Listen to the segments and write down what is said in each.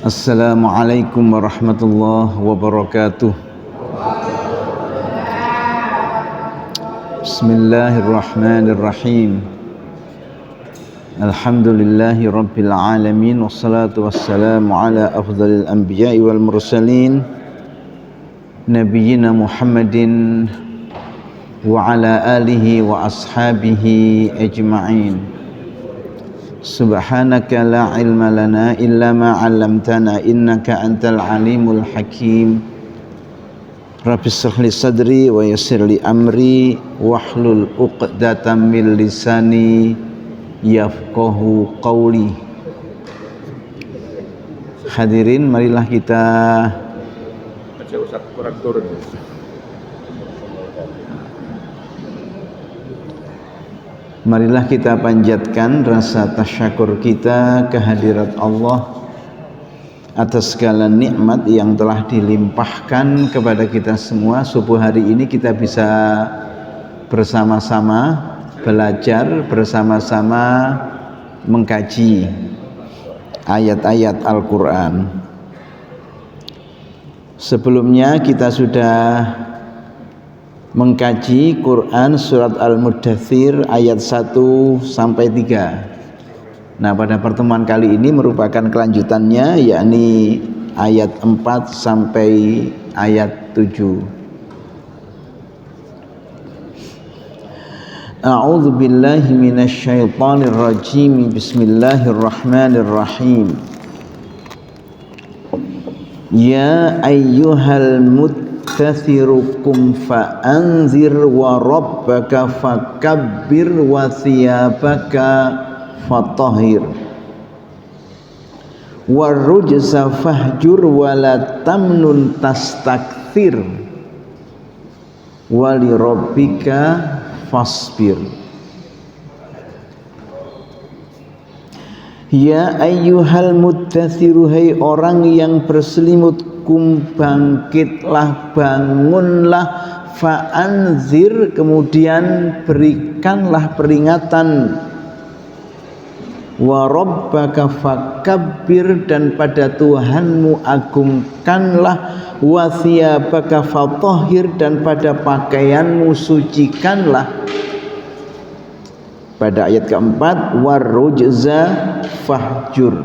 Assalamualaikum warahmatullahi wabarakatuh. Bismillahirrahmanirrahim. Alhamdulillahi rabbil alamin. Wassalatu wassalamu ala afdhalil anbiya'i wal mursalin Nabiyyina Muhammadin wa ala alihi wa ashabihi ajma'in. Subhanaka la ilma lana illa ma 'allamtana innaka antal alimul hakim. Rabbi shrah li sadri wa yassir li amri wahlul 'uqdatam min lisani yafqahu qawli. Hadirin, marilah kita Marilah kita panjatkan rasa tasyakur kita kehadirat Allah atas segala nikmat yang telah dilimpahkan kepada kita semua. Subuh hari ini kita bisa bersama-sama belajar, bersama-sama mengkaji ayat-ayat Al-Quran. Sebelumnya kita sudah mengkaji Quran surat Al-Muddathir ayat 1 sampai 3. Nah, pada pertemuan kali ini merupakan kelanjutannya, yakni ayat 4 sampai ayat 7. A'udzu billahi minasyaitonir rajim. Bismillahirrahmanirrahim. Ya ayyuhal mudaththirukum fa'anzir wa rabbaka fakabbir wa thiyabaka fatahhir warrujza fahjur wa la tamnun tastakthir wa li rabbika fasbir. Ya ayyuhal mudaththiru, hai orang yang berselimut, kum bangkitlah, bangunlah, fa'anzir kemudian berikanlah peringatan, wa rabbaka fakabbir dan pada Tuhanmu agungkanlah, wa thiyabaka fatahhir dan pada pakaianmu sucikanlah. Pada ayat keempat, warrujza fahjur,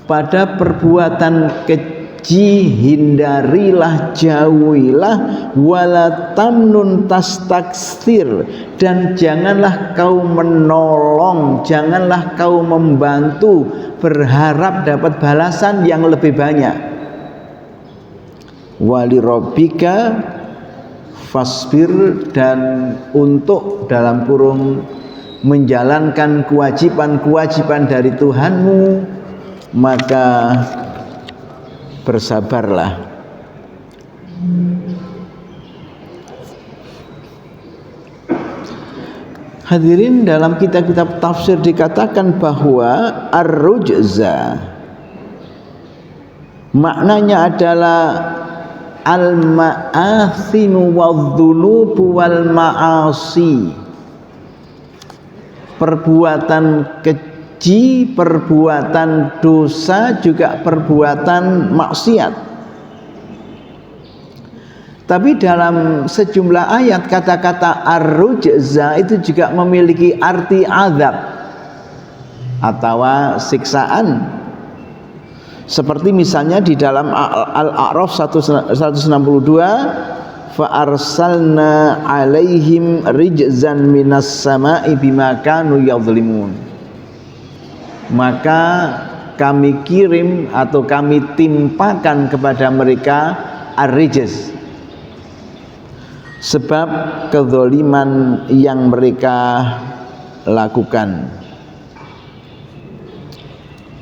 pada perbuatan keji hindarilah, jauhilah, wala tamnun tastakthir dan janganlah kau menolong, janganlah kau membantu berharap dapat balasan yang lebih banyak. Wali rabbika fasbir, dan untuk dalam kurung menjalankan kewajiban-kewajiban dari Tuhanmu maka bersabarlah. Hadirin, dalam kitab-kitab tafsir dikatakan bahwa ar-rujza maknanya adalah al-ma'athimu wadh-dhunubu wal ma'asi, perbuatan keji, perbuatan dosa, juga perbuatan maksiat. Tapi dalam sejumlah ayat kata-kata ar-rujza itu juga memiliki arti azab atau siksaan. Seperti misalnya di dalam Al-A'raf 162, fa arsalna alaihim rijzan minas sama'i bima kanu yadhlimun, maka kami kirim atau kami timpakan kepada mereka ar-rijz, sebab kezaliman yang mereka lakukan.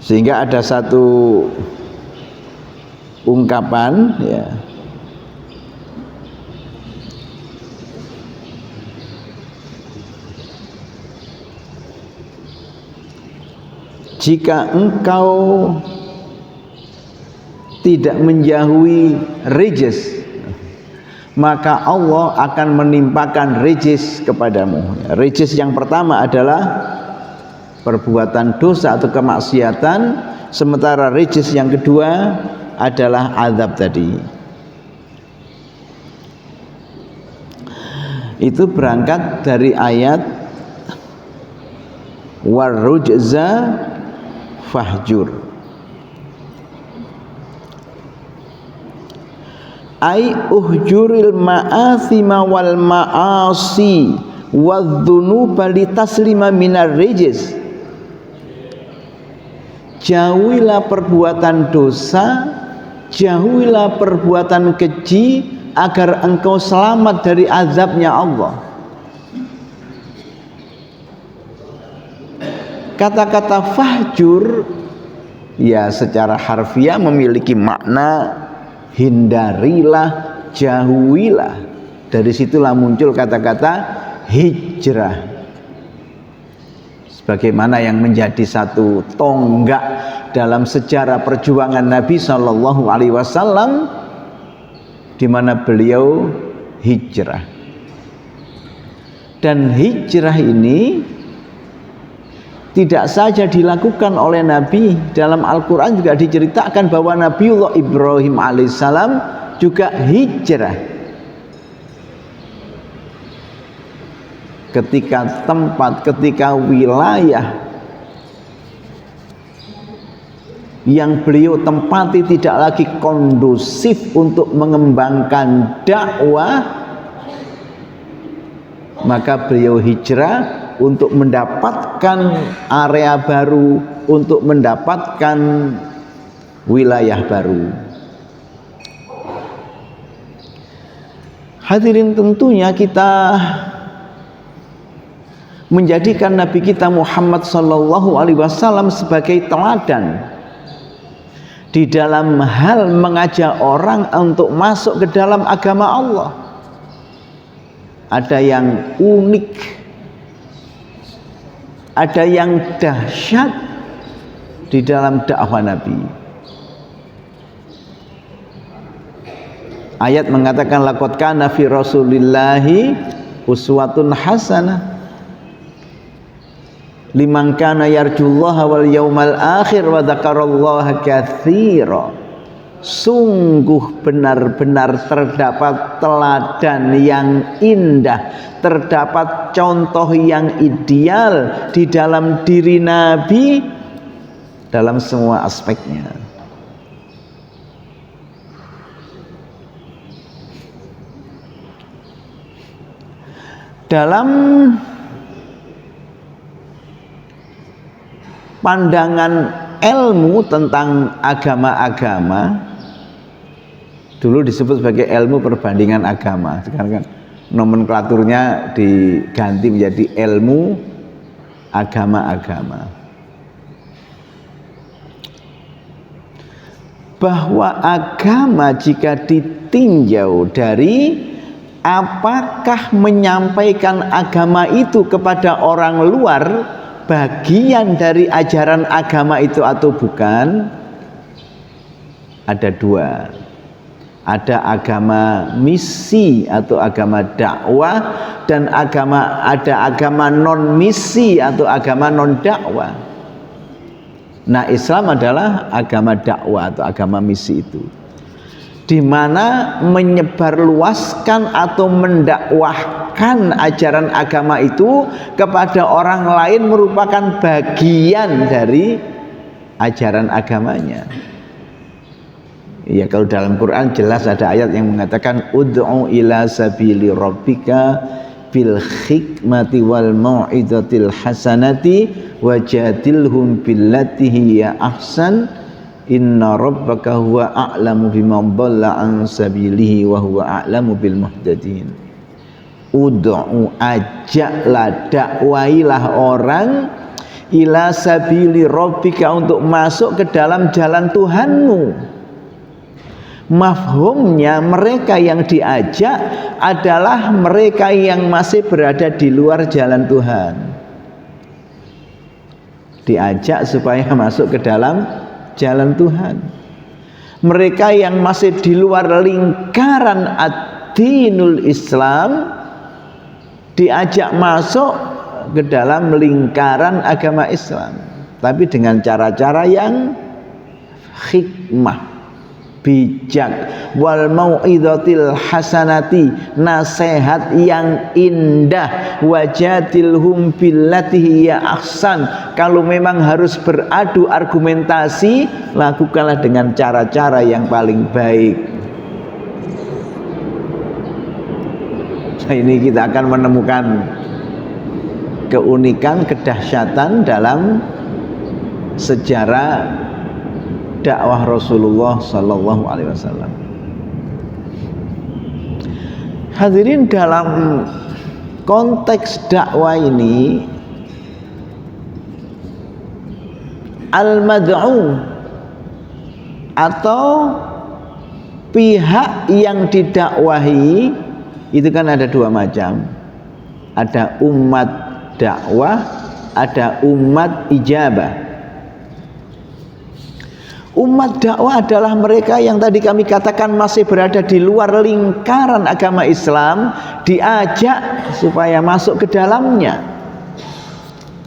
Sehingga ada satu ungkapan, ya, jika engkau tidak menjauhi rijz, maka Allah akan menimpakan rijz kepadamu. Rijz yang pertama adalah perbuatan dosa atau kemaksiatan Sementara rijis yang kedua adalah azab tadi. Itu berangkat dari ayat warrujza fahjur. Ai uhjuril ma'athima wal ma'asi wadzunuba litaslima minar rijis. Jauhilah perbuatan dosa, jauhilah perbuatan keji agar engkau selamat dari azabnya Allah. Kata-kata fahjur ya secara harfiah memiliki makna hindarilah, jauhilah. Dari situlah muncul kata-kata hijrah, sebagaimana yang menjadi satu tonggak dalam sejarah perjuangan Nabi Shallallahu Alaihi Wasallam, di mana beliau hijrah. Dan hijrah ini tidak saja dilakukan oleh Nabi. Dalam Al-Quran juga diceritakan bahwa Nabiullah Ibrahim alaihissalam juga hijrah. Ketika tempat, ketika wilayah yang beliau tempati tidak lagi kondusif untuk mengembangkan dakwah, maka beliau hijrah untuk mendapatkan area baru, untuk mendapatkan wilayah baru. Hadirin, tentunya kita menjadikan Nabi kita Muhammad Sallallahu Alaihi Wasallam sebagai teladan di dalam hal mengajak orang untuk masuk ke dalam agama Allah. Ada yang unik, ada yang dahsyat di dalam dakwah Nabi. Ayat mengatakan laqad kana fi Rasulillahi uswatun hasanah liman kana yarjullaha wal yaumal akhir wa dzakarallaha katsira. Sungguh benar-benar terdapat teladan yang indah, terdapat contoh yang ideal di dalam diri Nabi dalam semua aspeknya. Dalam pandangan ilmu tentang agama-agama, dulu disebut sebagai ilmu perbandingan agama. Sekarang kan nomenklaturnya diganti menjadi ilmu agama-agama. Bahwa agama jika ditinjau dari apakah menyampaikan agama itu kepada orang luar, bagian dari ajaran agama itu atau bukan, ada dua. Ada agama misi atau agama dakwah, dan ada agama non misi atau agama non dakwah. Nah, Islam adalah agama dakwah atau agama misi itu, di mana menyebarluaskan atau mendakwahkan ajaran agama itu kepada orang lain merupakan bagian dari ajaran agamanya. Ya, kalau dalam Quran jelas ada ayat yang mengatakan ud'u ila sabili rabbika bil hikmati wal mau'izatil hasanati wajadilhum billati hiya ahsan inna rabbaka huwa a'lamu biman dhalla an sabilihi wa huwa a'lamu bil muhtadin. Ud'u, ajaklah, dakwailah orang ila sabili rabbika, untuk masuk ke dalam jalan Tuhanmu. Mafhumnya mereka yang diajak adalah mereka yang masih berada di luar jalan Tuhan. Diajak supaya masuk ke dalam jalan Tuhan. Mereka yang masih di luar lingkaran ad-dinul Islam diajak masuk ke dalam lingkaran agama Islam, tapi dengan cara-cara yang hikmah, bijak, wal mau'izatil hasanati, nasihat yang indah, wajadilhum billati hiya ahsan. Kalau memang harus beradu argumentasi, lakukanlah dengan cara-cara yang paling baik. Nah, ini kita akan menemukan keunikan, kedahsyatan dalam sejarah dakwah Rasulullah Sallallahu Alaihi Wasallam. Hadirin, dalam konteks dakwah ini, al-mad'u atau pihak yang didakwahi itu kan ada dua macam. Ada umat dakwah, ada umat ijabah. Umat dakwah adalah mereka yang tadi kami katakan masih berada di luar lingkaran agama Islam, diajak supaya masuk ke dalamnya.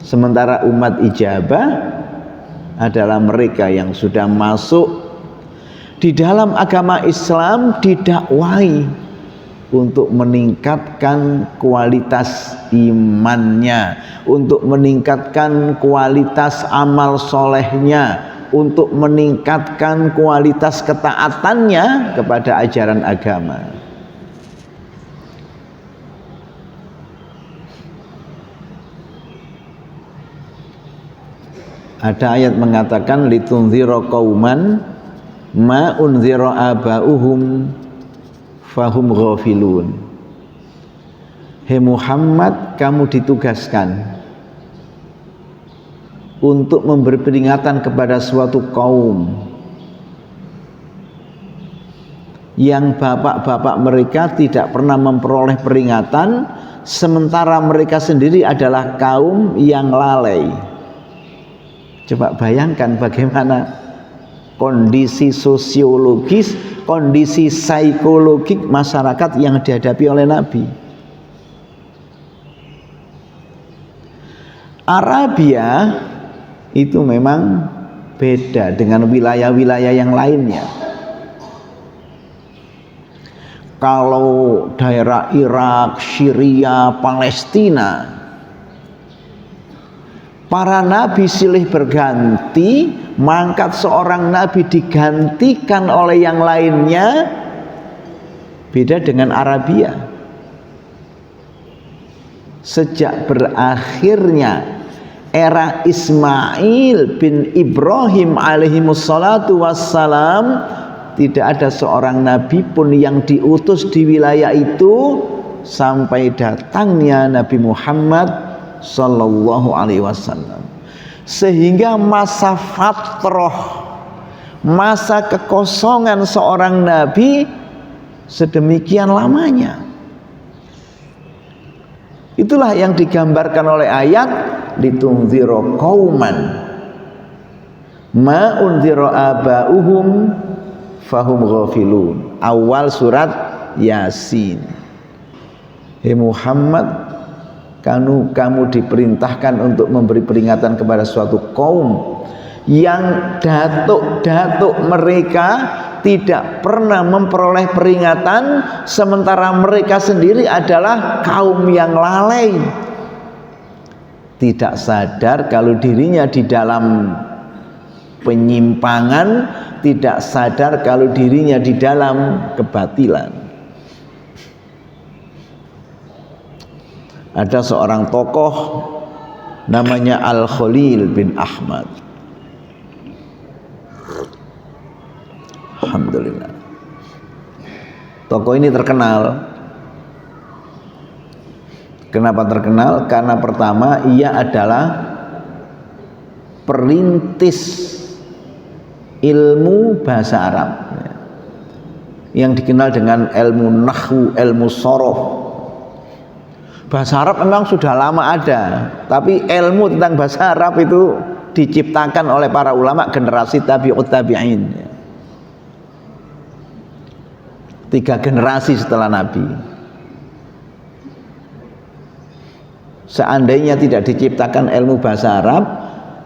Sementara umat ijabah adalah mereka yang sudah masuk di dalam agama Islam, didakwahi untuk meningkatkan kualitas imannya, untuk meningkatkan kualitas amal solehnya, untuk meningkatkan kualitas ketaatannya kepada ajaran agama. Ada ayat mengatakan litunzira qauman ma unzira aba'uhum fahum ghafilun. Hei Muhammad, kamu ditugaskan untuk memberi peringatan kepada suatu kaum yang bapak-bapak mereka tidak pernah memperoleh peringatan, sementara mereka sendiri adalah kaum yang lalai. Coba bayangkan bagaimana kondisi sosiologis, kondisi psikologik masyarakat yang dihadapi oleh Nabi. Arabia itu memang beda dengan wilayah-wilayah yang lainnya. Kalau daerah Irak, Syria, Palestina, para nabi silih berganti, mangkat seorang nabi digantikan oleh yang lainnya. Beda dengan Arabia. Sejak berakhirnya era Ismail bin Ibrahim alaihimussalatu wassalam, tidak ada seorang nabi pun yang diutus di wilayah itu sampai datangnya Nabi Muhammad sallallahu alaihi wasallam. Sehingga masa fatrah, masa kekosongan seorang nabi sedemikian lamanya. Itulah yang digambarkan oleh ayat litunzira qauman ma unzira aba'uhum fahum ghafilun. Awal surat Yasin. Hei Muhammad, kamu diperintahkan untuk memberi peringatan kepada suatu kaum yang datuk-datuk mereka tidak pernah memperoleh peringatan, sementara mereka sendiri adalah kaum yang lalai, tidak sadar kalau dirinya di dalam penyimpangan, tidak sadar kalau dirinya di dalam kebatilan. Ada seorang tokoh namanya Al-Khalil bin Ahmad. Alhamdulillah. Tokoh ini terkenal. Kenapa terkenal? Karena pertama, ia adalah perintis ilmu bahasa Arab yang dikenal dengan ilmu nahwu, ilmu sorof. Bahasa Arab memang sudah lama ada, tapi ilmu tentang bahasa Arab itu diciptakan oleh para ulama generasi tabi'ut tabi'in, 3 generasi setelah Nabi. Seandainya tidak diciptakan ilmu bahasa Arab,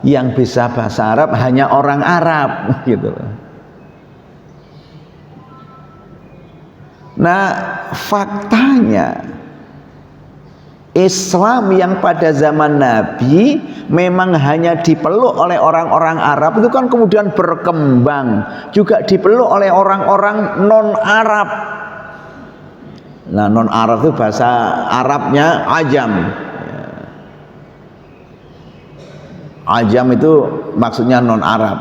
yang bisa bahasa Arab hanya orang Arab gitu. Nah, faktanya Islam yang pada zaman Nabi memang hanya dipeluk oleh orang-orang Arab, itu kan kemudian berkembang juga dipeluk oleh orang-orang non-Arab. Nah, non-Arab itu bahasa Arabnya ajam. Ajam itu maksudnya non-Arab,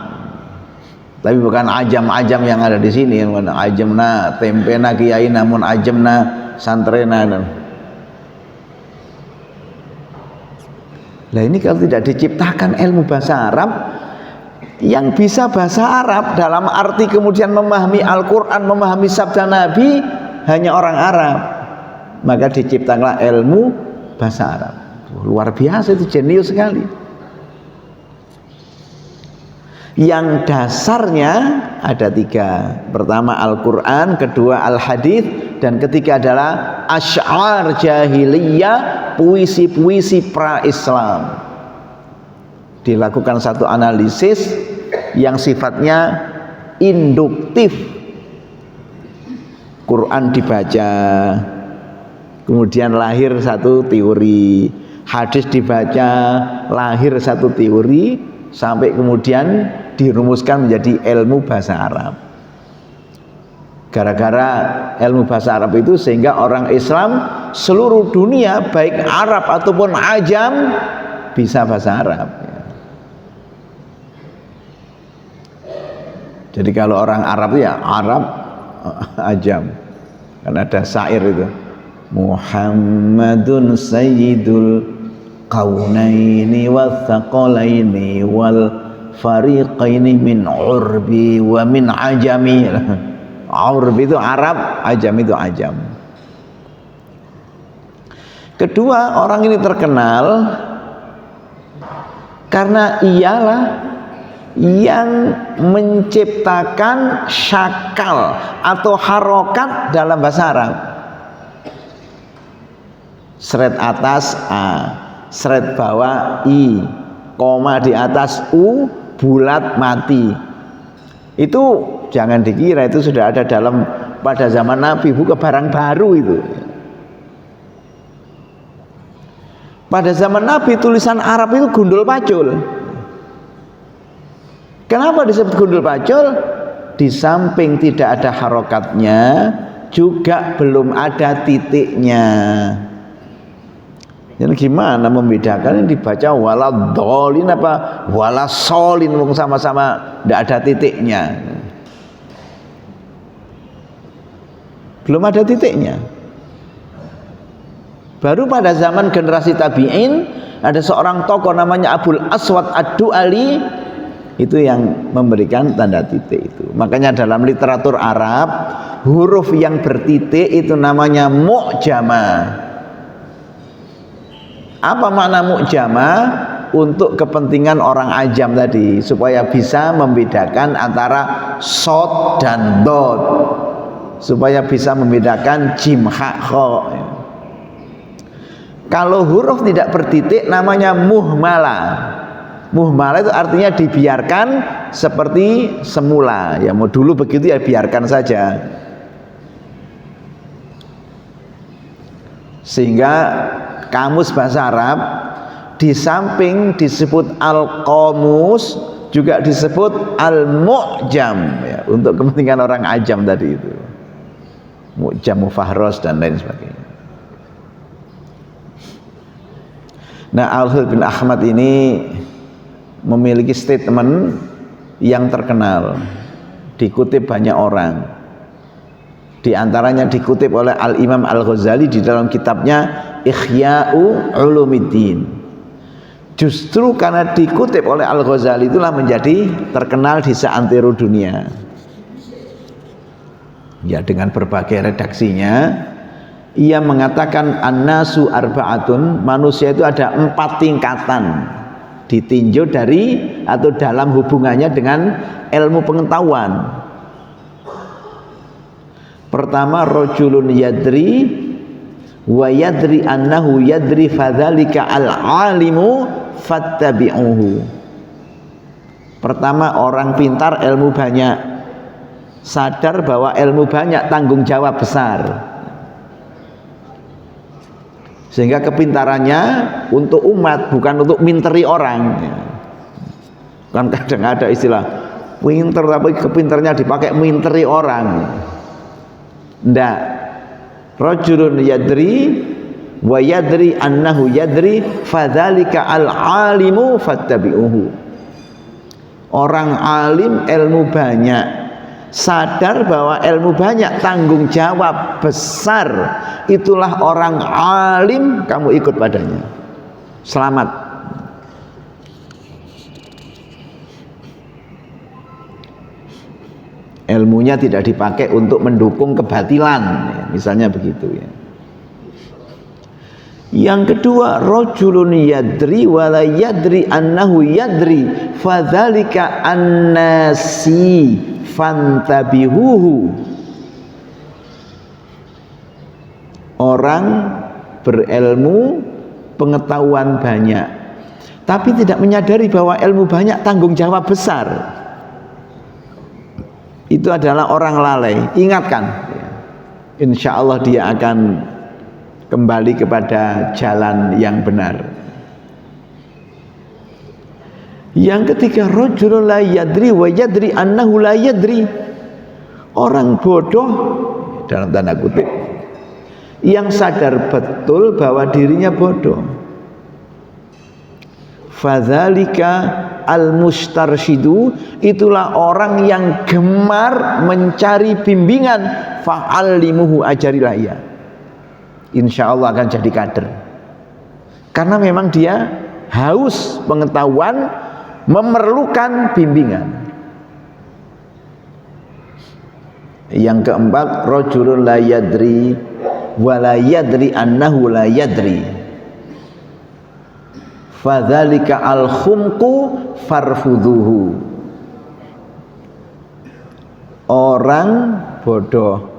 tapi bukan ajam-ajam yang ada di sini. Ajamna tempena kiai namun ajamna santrena. Nah, ini kalau tidak diciptakan ilmu bahasa Arab, yang bisa bahasa Arab dalam arti kemudian memahami Al-Quran, memahami sabda Nabi hanya orang Arab, maka diciptakanlah ilmu bahasa Arab. Luar biasa, itu jenius sekali. Yang dasarnya ada 3. Pertama Al-Quran, kedua Al-Hadis, dan ketiga adalah asy'ar jahiliyah, puisi-puisi pra-Islam. Dilakukan satu analisis yang sifatnya induktif. Quran dibaca, kemudian lahir satu teori. Hadis dibaca, lahir satu teori, sampai kemudian dirumuskan menjadi ilmu bahasa Arab. Gara-gara ilmu bahasa Arab itu sehingga orang Islam seluruh dunia baik Arab ataupun ajam bisa bahasa Arab. Jadi kalau orang Arab ya Arab ajam. Kan ada syair itu, Muhammadun sayyidul qaunaini wathaqalaini wal fariqaini min urbi wa min ajami. Urbi itu Arab, ajam itu ajam. Kedua, orang ini terkenal karena ialah yang menciptakan syakal atau harokat dalam bahasa Arab. Seret atas A, seret bawah I, koma di atas U, bulat mati. Itu jangan dikira itu sudah ada dalam pada zaman Nabi, bukan barang baru itu. Pada zaman Nabi tulisan Arab itu gundul pacul. Kenapa disebut gundul pacul? Di samping tidak ada harokatnya, juga belum ada titiknya. Jadi gimana membedakan yang dibaca waladhdallin apa walasolin, sama-sama tidak ada titiknya. Belum ada titiknya. Baru pada zaman generasi tabi'in ada seorang tokoh namanya Abul Aswad Ad-Du'ali, itu yang memberikan tanda titik itu. Makanya dalam literatur Arab huruf yang bertitik itu namanya mu'jamah. Apa makna mu'jamah? Untuk kepentingan orang ajam tadi, supaya bisa membedakan antara shad dan dod, supaya bisa membedakan jim ha kha. Kalau huruf tidak bertitik namanya muhmalah. Muhmalah itu artinya dibiarkan seperti semula. Ya mau dulu begitu ya biarkan saja. Sehingga kamus bahasa Arab di samping disebut al-qamus juga disebut al-mu'jam, ya, untuk kepentingan orang ajam tadi itu. Mu'jam, mufahros dan lain sebagainya. Nah, Al-Hul bin Ahmad ini memiliki statement yang terkenal, dikutip banyak orang. Di antaranya dikutip oleh Al-Imam Al-Ghazali di dalam kitabnya Ihya'u Ulumiddin. Justru karena dikutip oleh Al-Ghazali itulah menjadi terkenal di seantero dunia. Ya, dengan berbagai redaksinya, ia mengatakan an-nasu arba'atun, manusia itu ada 4 tingkatan ditinjau dari atau dalam hubungannya dengan ilmu pengetahuan. Pertama, rajulun yadri wa yadri annahu yadri fadzalika al-alimu fattabi'uhu. Pertama, orang pintar ilmu banyak, sadar bahwa ilmu banyak tanggung jawab besar, sehingga kepintarannya untuk umat bukan untuk minteri orang. Kan kadang ada istilah pinter tapi kepintarnya dipakai minteri orang. Ndak. Rajulun yadri wa yadri annahu yadri fadzalika al-alimu fattabi'uhu. Orang alim ilmu banyak, sadar bahwa ilmu banyak tanggung jawab besar, itulah orang alim, kamu ikut padanya, selamat. Ilmunya tidak dipakai untuk mendukung kebatilan, misalnya begitu ya. Yang kedua, rajulun yadri wa la yadri annahu yadri fadzalika annasi fantabihuhu. Orang berilmu, pengetahuan banyak, tapi tidak menyadari bahwa ilmu banyak tanggung jawab besar. Itu adalah orang lalai. Ingatkan, insya Allah dia akan kembali kepada jalan yang benar. Yang ketiga, rajulun la yadri wa yadri annahu la yadri. Orang bodoh dalam tanda kutip yang sadar betul bahwa dirinya bodoh. Fadzalika al-mustarsyidu, itulah orang yang gemar mencari bimbingan. Fa'allimuhu, ajarilah ia. Insya Allah akan jadi kader, karena memang dia haus pengetahuan, memerlukan bimbingan. Yang keempat, rajulun la yadri wa la yadri annahu la yadri fadzalika al-khumqu farfudhuhu. Orang bodoh,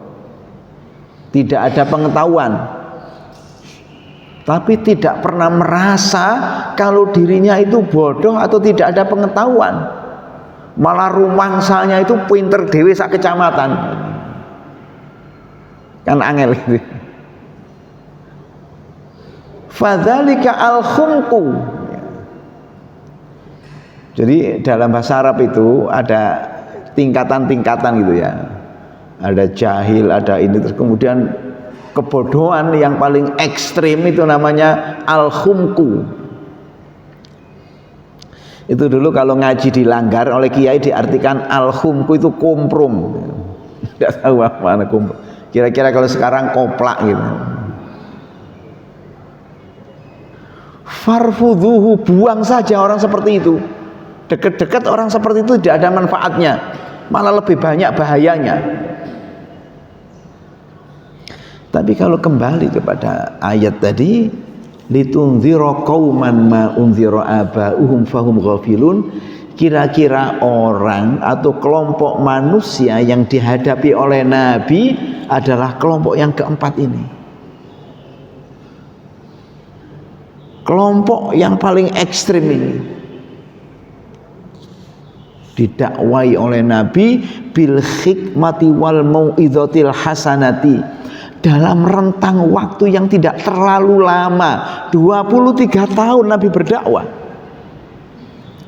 tidak ada pengetahuan, tapi tidak pernah merasa kalau dirinya itu bodoh atau tidak ada pengetahuan, malah rumangsanya itu pinter dewe sak kecamatan. Kan angel gitu. Fadzalika al-khumqu. Jadi dalam bahasa Arab itu ada tingkatan-tingkatan gitu ya. Ada jahil, ada ini, terus kemudian kebodohan yang paling ekstrim itu namanya al-khumqu. Itu dulu kalau ngaji dilanggar oleh kiai diartikan al-khumqu itu komprom. Tidak tahu apa mana komprom. Kira-kira kalau sekarang koplak gitu. Farfudhuhu, buang saja orang seperti itu. Dekat-dekat orang seperti itu tidak ada manfaatnya, malah lebih banyak bahayanya. Tapi kalau kembali kepada ayat tadi, litunzira qauman ma unzira aba'uhum fahum ghafilun, kira-kira orang atau kelompok manusia yang dihadapi oleh Nabi adalah kelompok yang keempat ini. Kelompok yang paling ekstrim ini didakwai oleh Nabi bil hikmati wal mau'izatil hasanati, dalam rentang waktu yang tidak terlalu lama. 23 tahun Nabi berdakwah,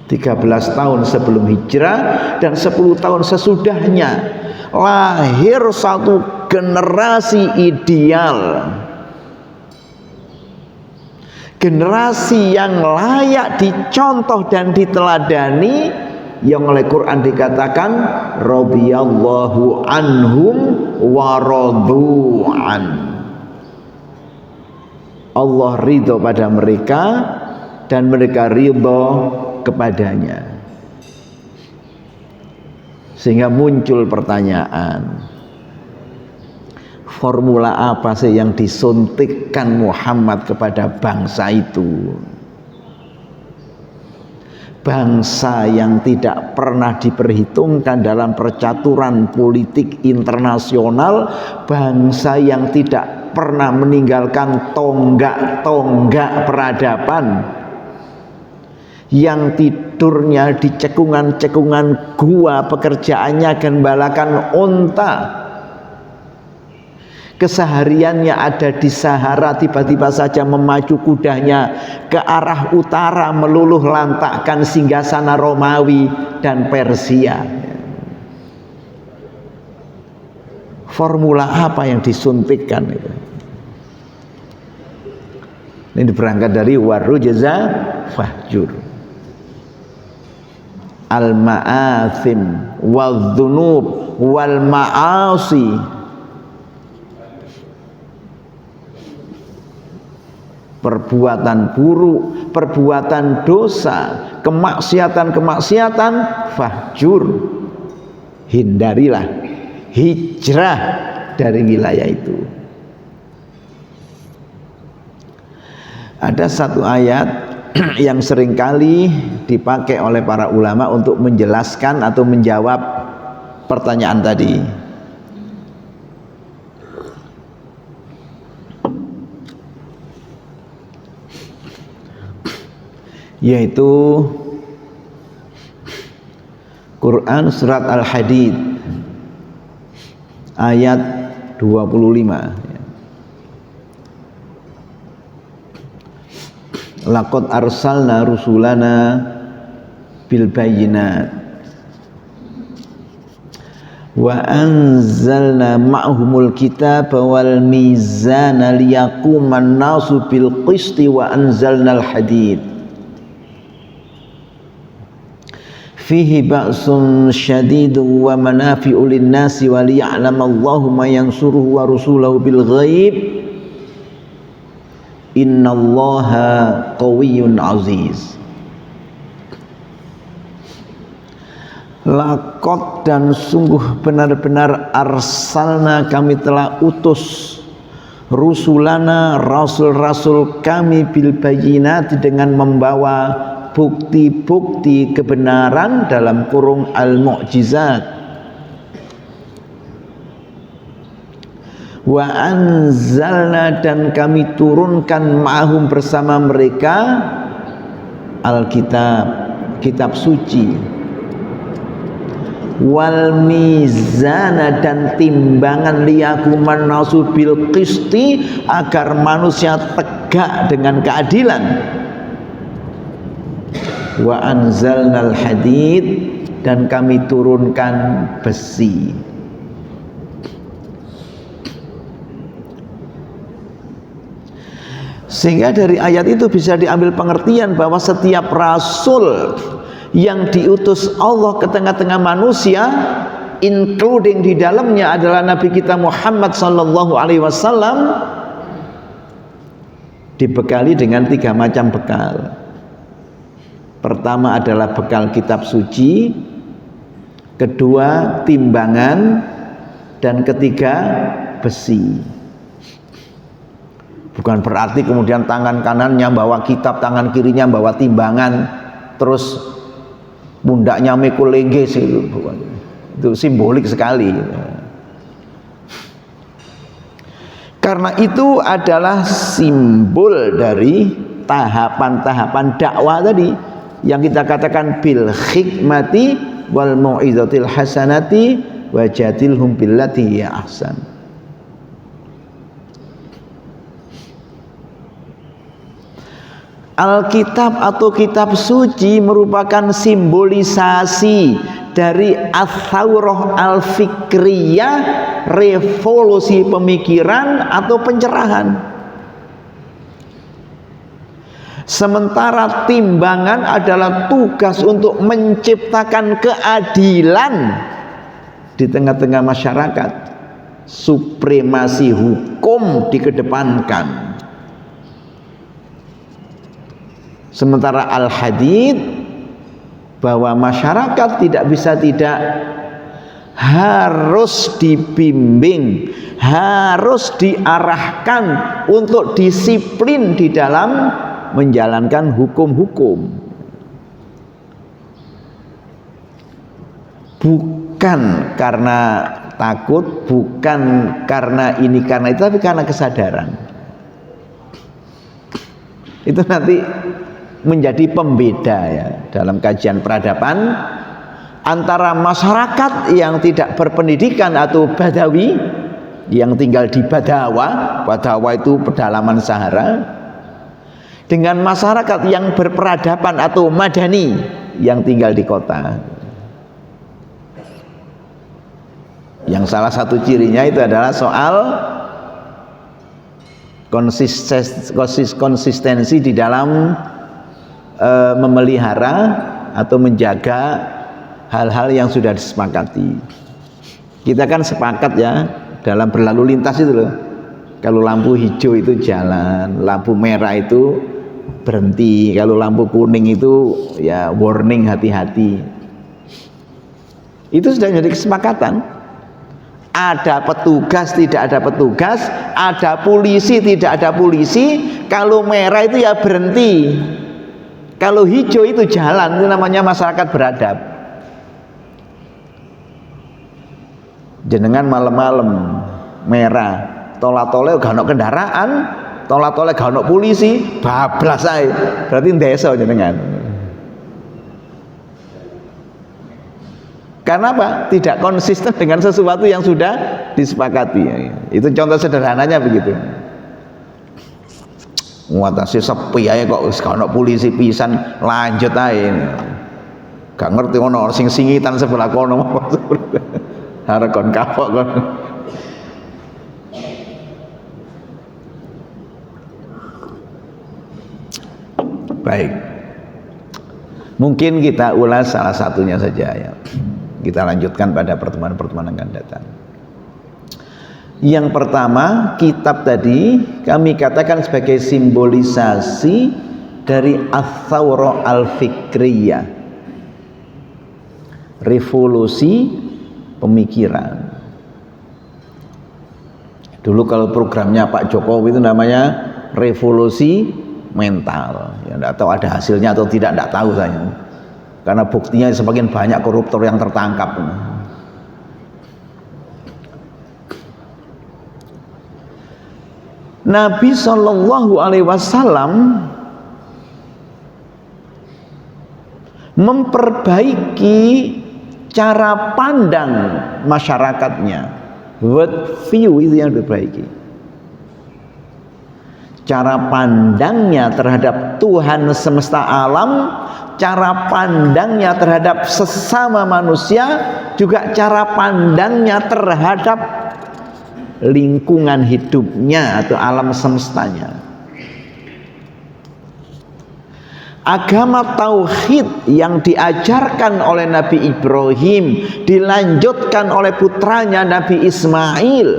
13 tahun sebelum hijrah dan 10 tahun sesudahnya, lahir satu generasi ideal, generasi yang layak dicontoh dan diteladani, yang oleh Quran dikatakan radhiyallahu anhum wa radu'an. Allah ridho pada mereka dan mereka ridho kepadanya. Sehingga muncul pertanyaan, formula apa sih yang disuntikkan Muhammad kepada bangsa itu? Bangsa yang tidak pernah diperhitungkan dalam percaturan politik internasional, bangsa yang tidak pernah meninggalkan tonggak-tonggak peradaban, yang tidurnya di cekungan-cekungan gua, pekerjaannya gembalakan unta, kesehariannya ada di Sahara, tiba-tiba saja memacu kudanya ke arah utara, meluluh lantakkan singgasana Romawi dan Persia. Formula apa yang disuntikkan itu? Ini berangkat dari warujza fahjur, al-ma'athim wal-dhunub wal-ma'asi, perbuatan buruk, perbuatan dosa, kemaksiatan-kemaksiatan, fahjur, hindarilah, hijrah dari wilayah itu. Ada satu ayat yang seringkali dipakai oleh para ulama untuk menjelaskan atau menjawab pertanyaan tadi. Yaitu Quran surat Al-Hadid ayat 25. Laqad arsalna rusulana bil bayyinat wa anzalna ma'humul kitaba wal mizana liyaquman nasu bil qisti wa anzalnal hadid fihi ba'sun syadidun wa manafi'u lin-nasi wa liya'lamallahu ma yansuruhu wa rusulahu bil ghaib innallaha qawiyyun aziz. Laqad dan sungguh benar-benar arsalna kami telah utus rusulana rasul-rasul kami bil bayyinati dengan membawa bukti-bukti kebenaran dalam kurung al-mu'jizat. Wa anzalna dan kami turunkan ma'hum bersama mereka Alkitab, kitab suci, wal mizana dan timbangan liyakuman nasu bil qisti agar manusia tegak dengan keadilan. Wa anzalnal hadid dan kami turunkan besi. Sehingga dari ayat itu bisa diambil pengertian bahwa setiap rasul yang diutus Allah ke tengah-tengah manusia, including di dalamnya adalah Nabi kita Muhammad sallallahu alaihi wasallam, dibekali dengan 3 macam bekal. Pertama adalah bekal kitab suci, kedua timbangan, dan ketiga besi. Bukan berarti kemudian tangan kanannya bawa kitab, tangan kirinya bawa timbangan, terus pundaknya mikul lengges itu. Itu simbolik sekali. Karena itu adalah simbol dari tahapan-tahapan dakwah tadi yang kita katakan bil hikmati wal mau'izatil hasanati wajadilhum billati ya ahsan. Alkitab atau kitab suci merupakan simbolisasi dari ats-tsaurah al-fikriyah, revolusi pemikiran atau pencerahan. Sementara timbangan adalah tugas untuk menciptakan keadilan di tengah-tengah masyarakat. Supremasi hukum dikedepankan. Sementara al-hadid bahwa masyarakat tidak bisa tidak, harus dibimbing, harus diarahkan untuk disiplin di dalam menjalankan hukum-hukum. Bukan karena takut, bukan karena ini karena itu, tapi karena kesadaran. Itu nanti menjadi pembeda ya dalam kajian peradaban antara masyarakat yang tidak berpendidikan atau badawi yang tinggal di Badawa. Badawa itu pedalaman Sahara, dengan masyarakat yang berperadaban atau madani yang tinggal di kota. Yang salah satu cirinya itu adalah soal konsistensi di dalam memelihara atau menjaga hal-hal yang sudah disepakati. Kita kan sepakat ya dalam berlalu lintas itu loh, kalau lampu hijau itu jalan, lampu merah itu berhenti, kalau lampu kuning itu ya warning, hati-hati. Itu sudah menjadi kesepakatan. Ada petugas, tidak ada petugas, ada polisi, tidak ada polisi. Kalau merah itu ya berhenti, kalau hijau itu jalan. Itu namanya masyarakat beradab. Jenengan malam-malam merah, tola-tole gak ono kendaraan, tola-tole gak ono polisi, bablas ae. Berarti desa jenengan. Karena apa? Tidak konsisten dengan sesuatu yang sudah disepakati. Itu contoh sederhananya begitu. Nguatasi sepi aja kok gak ono polisi pisan, lanjut aja. Gak ngerti ono sing singitan sebelah kono. Harekon kapok kon. Baik. Mungkin kita ulas salah satunya saja ya. Kita lanjutkan pada pertemuan-pertemuan yang akan datang. Yang pertama, kitab tadi kami katakan sebagai simbolisasi dari ats-tsaurah al-fikriyah, revolusi pemikiran. Dulu kalau programnya Pak Jokowi itu namanya revolusi mental. Ya, tidak tahu ada hasilnya atau tidak tahu saya. Karena buktinya semakin banyak koruptor yang tertangkap. Nabi Shallallahu Alaihi Wasallam memperbaiki cara pandang masyarakatnya. World view itu yang diperbaiki. Cara pandangnya terhadap Tuhan semesta alam, cara pandangnya terhadap sesama manusia, juga cara pandangnya terhadap lingkungan hidupnya atau alam semestanya. Agama tauhid yang diajarkan oleh Nabi Ibrahim dilanjutkan oleh putranya Nabi Ismail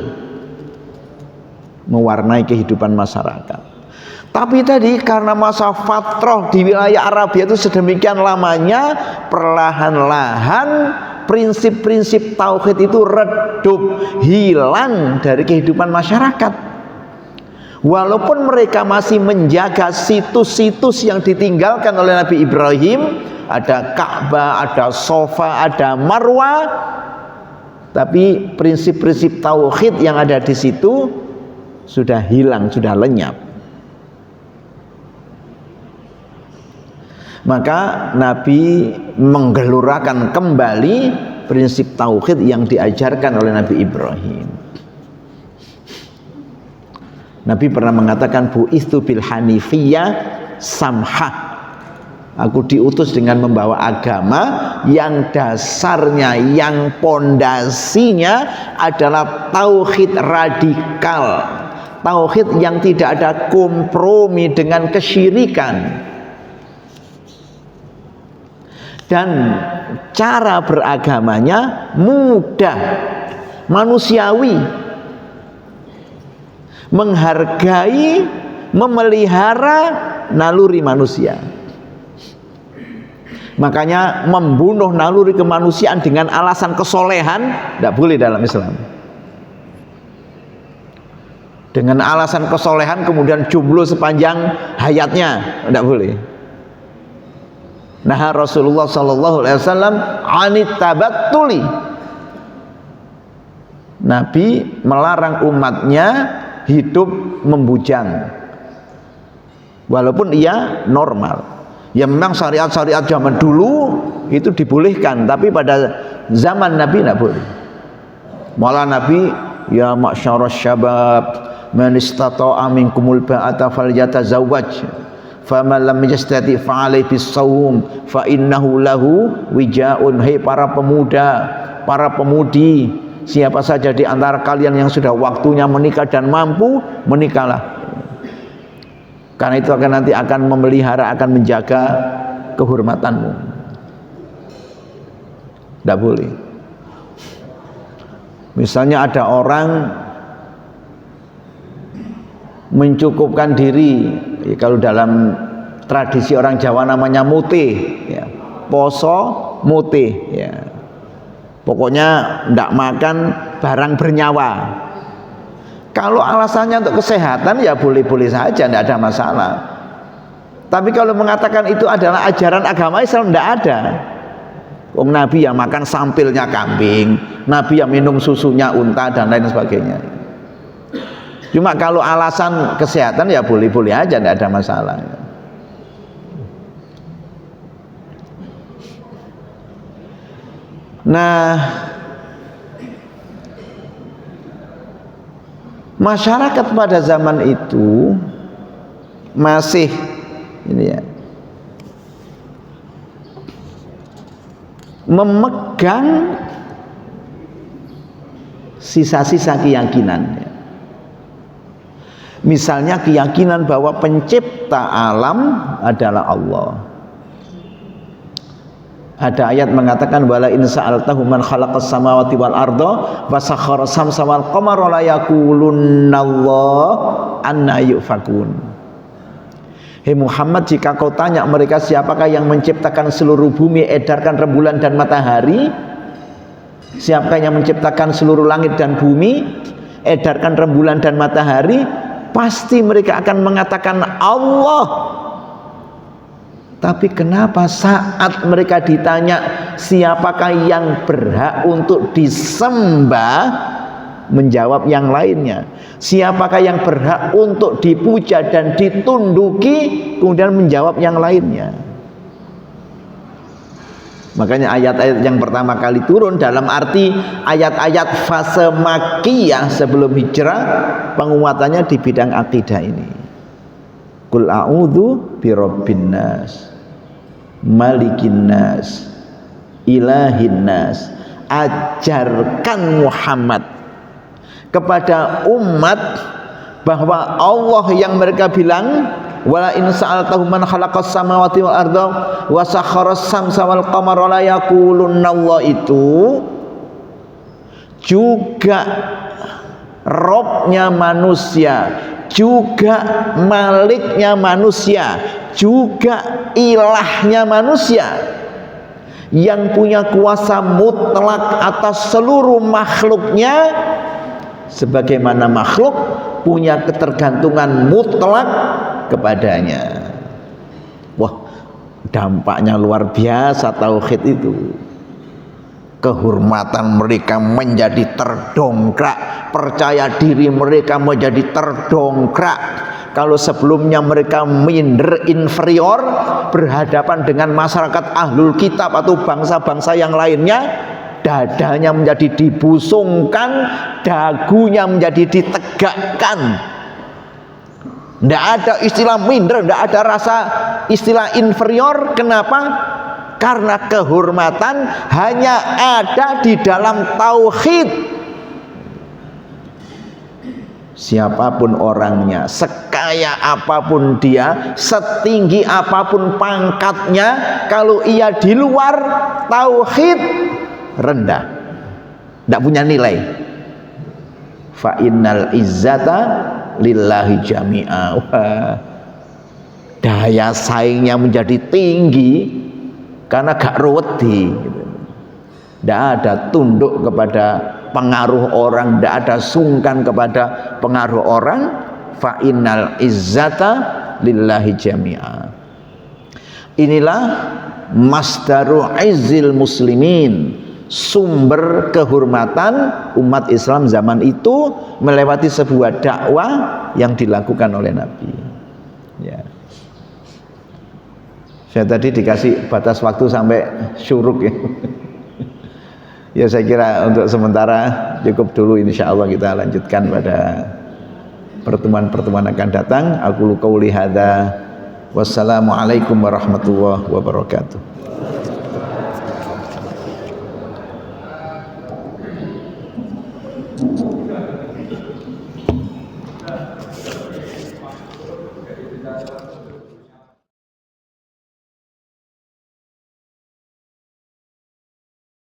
mewarnai kehidupan masyarakat. Tapi tadi karena masa fatrah di wilayah Arabia itu sedemikian lamanya, perlahan-lahan prinsip-prinsip tauhid itu redup, hilang dari kehidupan masyarakat. Walaupun mereka masih menjaga situs-situs yang ditinggalkan oleh Nabi Ibrahim, ada Ka'bah, ada Sofa, ada Marwah, tapi prinsip-prinsip tauhid yang ada di situ sudah hilang, sudah lenyap. Maka Nabi menggelurakan kembali prinsip tauhid yang diajarkan oleh Nabi Ibrahim. Nabi pernah mengatakan bu'itsu bil hanifiyah samhah. Aku diutus dengan membawa agama yang dasarnya, yang pondasinya adalah tauhid radikal. Tauhid yang tidak ada kompromi dengan kesyirikan. Dan cara beragamanya mudah, manusiawi, menghargai, memelihara naluri manusia. Makanya membunuh naluri kemanusiaan dengan alasan kesolehan tidak boleh dalam Islam. Dengan alasan kesolehan kemudian jomblo sepanjang hayatnya tidak boleh. Nah, Rasulullah sallallahu alaihi wasallam anit tabattuli. Nabi melarang umatnya hidup membujang walaupun ia normal. Ya memang syariat-syariat zaman dulu itu dibolehkan, tapi pada zaman Nabi tidak boleh. Malah Nabi, ya ma'syaras syabab man istata'a minkumul ba'ata falyatazawwaj faman lam yastati fa'alaihi bis-shaum fa innahu lahu wijaun. Hei para pemuda, para pemudi, siapa saja di antara kalian yang sudah waktunya menikah dan mampu, menikahlah. Karena itu nanti akan memelihara, akan menjaga kehormatanmu. Tidak boleh. Misalnya ada orang mencukupkan diri, ya, kalau dalam tradisi orang Jawa namanya mute, ya, poso mute, ya. Pokoknya tidak makan barang bernyawa. Kalau alasannya untuk kesehatan ya boleh-boleh saja, tidak ada masalah. Tapi kalau mengatakan itu adalah ajaran agama Islam, tidak ada. Nabi yang makan sampilnya kambing, Nabi yang minum susunya unta dan lain sebagainya. Cuma kalau alasan kesehatan ya boleh-boleh aja, tidak ada masalah. Nah, masyarakat pada zaman itu masih ini ya, memegang sisa-sisa keyakinan. Misalnya keyakinan bahwa pencipta alam adalah Allah. Ada ayat mengatakan wala in sa'altahu man khalaqas samawati wal arda wa sakhkhara samsa wal qamara la yaqulunallah anna yufakun. Hei Muhammad, jika kau tanya mereka siapakah yang menciptakan seluruh bumi, edarkan rembulan dan matahari, siapakah yang menciptakan seluruh langit dan bumi, edarkan rembulan dan matahari, pasti mereka akan mengatakan Allah. Tapi kenapa saat mereka ditanya siapakah yang berhak untuk disembah, menjawab yang lainnya? Siapakah yang berhak untuk dipuja dan ditunduki, kemudian menjawab yang lainnya? Makanya ayat-ayat yang pertama kali turun dalam arti ayat-ayat fase Makkiyah sebelum hijrah, penguatannya di bidang akidah ini. Qul a'udzu birabbin nas, malikin nas, ilahin nas. Ajarkan Muhammad kepada umat bahwa Allah yang mereka bilang wala in sa'altahu man khalaqas samawati wal arda wa sakharas samsa wal qamara la yaqulunallah, itu juga Robnya manusia, juga maliknya manusia, juga ilahnya manusia, yang punya kuasa mutlak atas seluruh makhluknya, sebagaimana makhluk punya ketergantungan mutlak kepadanya. Wah, dampaknya luar biasa tauhid itu. Kehormatan mereka menjadi terdongkrak, percaya diri mereka menjadi terdongkrak. Kalau sebelumnya mereka minder, inferior, berhadapan dengan masyarakat ahlul kitab atau bangsa-bangsa yang lainnya, dadanya menjadi dibusungkan, dagunya menjadi ditegakkan. Tidak ada istilah minder, tidak ada rasa istilah inferior. Kenapa? Karena kehormatan hanya ada di dalam tauhid. Siapapun orangnya, sekaya apapun dia, setinggi apapun pangkatnya, kalau ia di luar tauhid, rendah, tidak punya nilai. Fa innal izzata lillahi jami'a. Daya saingnya menjadi tinggi karena gak ruweti. Tidak ada tunduk kepada pengaruh orang, tidak ada sungkan kepada pengaruh orang. Fa innal izzata lillahi jami'a. Inilah masdaru izzil muslimin, sumber kehormatan umat Islam zaman itu melewati sebuah dakwah yang dilakukan oleh Nabi. Ya. Saya tadi dikasih batas waktu sampai syuruk ya. Ya saya kira untuk sementara cukup dulu, insya Allah kita lanjutkan pada pertemuan-pertemuan akan datang. Aku qauli hadza, wassalamualaikum warahmatullahi wabarakatuh.